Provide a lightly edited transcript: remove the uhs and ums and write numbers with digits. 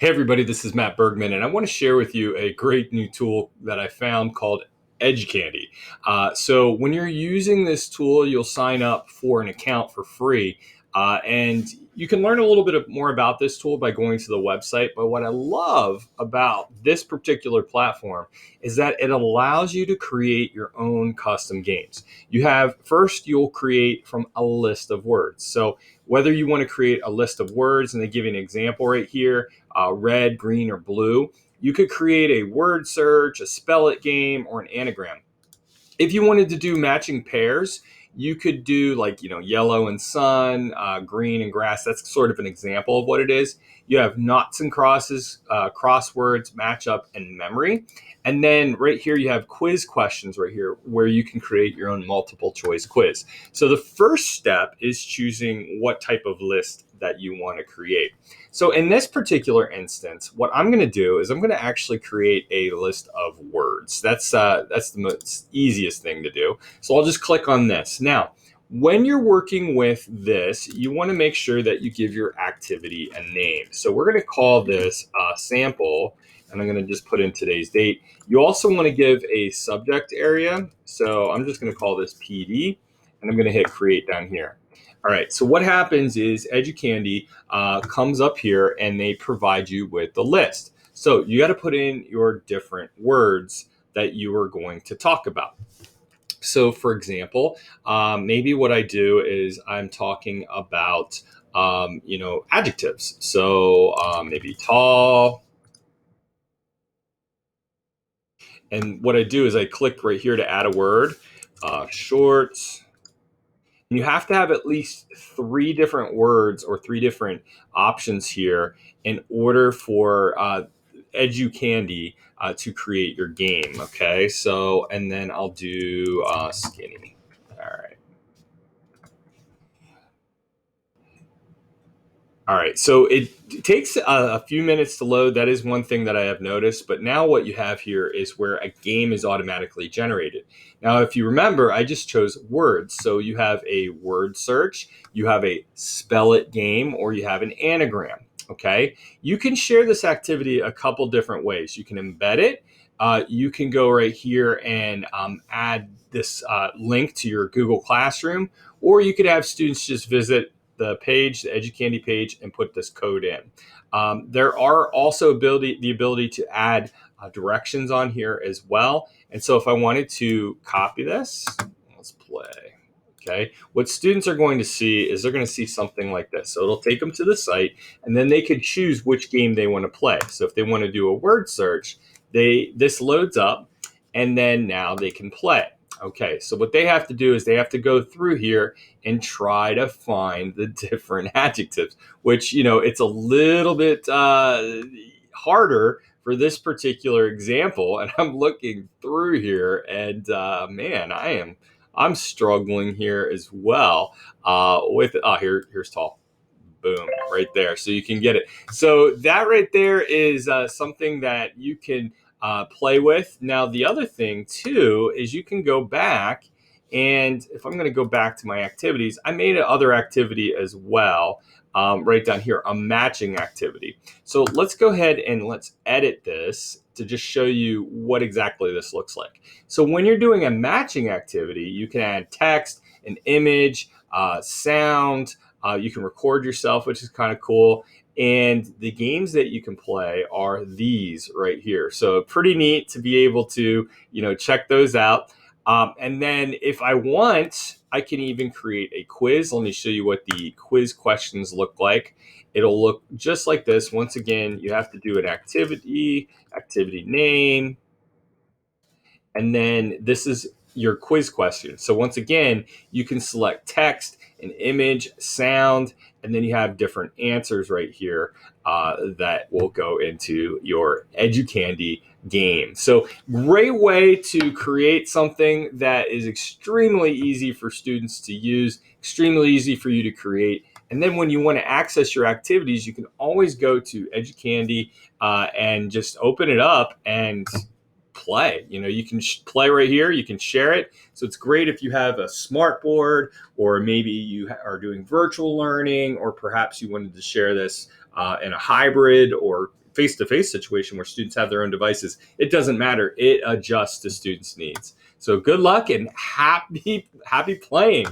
Hey everybody, this is Matt Bergman, and I want to share with you a great new tool that I found called Educandy. So when you're using this tool, you'll sign up for an account for free, and you can learn a little bit more about this tool by going to the website. But what I love about this particular platform is that it allows you to create your own custom games. You'll create from a list of words. So whether you want to create a list of words, and they give you an example right here, red, green, or blue. You could create a word search, a spell it game, or an anagram. If you wanted to do matching pairs, you could do yellow and sun, green and grass. That's sort of an example of what it is. You have knots and crosses, crosswords, matchup, and memory. And then right here, you have quiz questions right here where you can create your own multiple choice quiz. So the first step is choosing what type of list that you want to create. So in this particular instance, what I'm going to do is I'm going to actually create a list of words. That's the most easiest thing to do. So I'll just click on this. Now, when you're working with this, you want to make sure that you give your activity a name. So we're going to call this sample, and I'm going to just put in today's date. You also want to give a subject area. So I'm just going to call this PD, and I'm going to hit create down here. All right, so what happens is Educandy comes up here and they provide you with the list. So you got to put in your different words that you are going to talk about. So for example, maybe what I do is I'm talking about, adjectives. So maybe tall. And what I do is I click right here to add a word, short. You have to have at least three different words or three different options here in order for Educandy to create your game. Okay, so and then I'll do skinny. All right. All right, so it takes a few minutes to load. That is one thing that I have noticed. But now what you have here is where a game is automatically generated. Now, if you remember, I just chose words. So you have a word search, you have a spell it game, or you have an anagram. Okay, you can share this activity a couple different ways. You can embed it. You can go right here and add this link to your Google Classroom, or you could have students just visit the page, the Educandy page, and put this code in. There are also the ability to add directions on here as well. And so if I wanted to copy this, let's play. Okay, what students are going to see is they're going to see something like this. So it'll take them to the site, and then they could choose which game they want to play. So if they want to do a word search, this loads up, and then now they can play. Okay, so what they have to do is they have to go through here and try to find the different adjectives, which, it's a little bit harder for this particular example. And I'm looking through here, and man, I'm struggling here as well here's tall. Boom, right there. So you can get it. So that right there is something that you can play with. Now, the other thing too is you can go back, and if I'm going to go back to my activities, I made another activity as well, right down here, a matching activity. So let's go ahead and let's edit this to just show you what exactly this looks like. So when you're doing a matching activity, you can add text, an image, sound. You can record yourself, which is kind of cool. And the games that you can play are these right here. So pretty neat to be able to, check those out. And then if I want, I can even create a quiz. Let me show you what the quiz questions look like. It'll look just like this. Once again, you have to do an activity name, and then this is your quiz question. So once again, you can select text, an image, sound, and then you have different answers right here that will go into your Educandy game. So great way to create something that is extremely easy for students to use, extremely easy for you to create. And then when you want to access your activities, you can always go to Educandy and just open it up and play. You can play right here. You can share it. So it's great if you have a smart board, or maybe you are doing virtual learning, or perhaps you wanted to share this in a hybrid or face-to-face situation where students have their own devices, it doesn't matter. It adjusts to students' needs. So good luck and happy playing.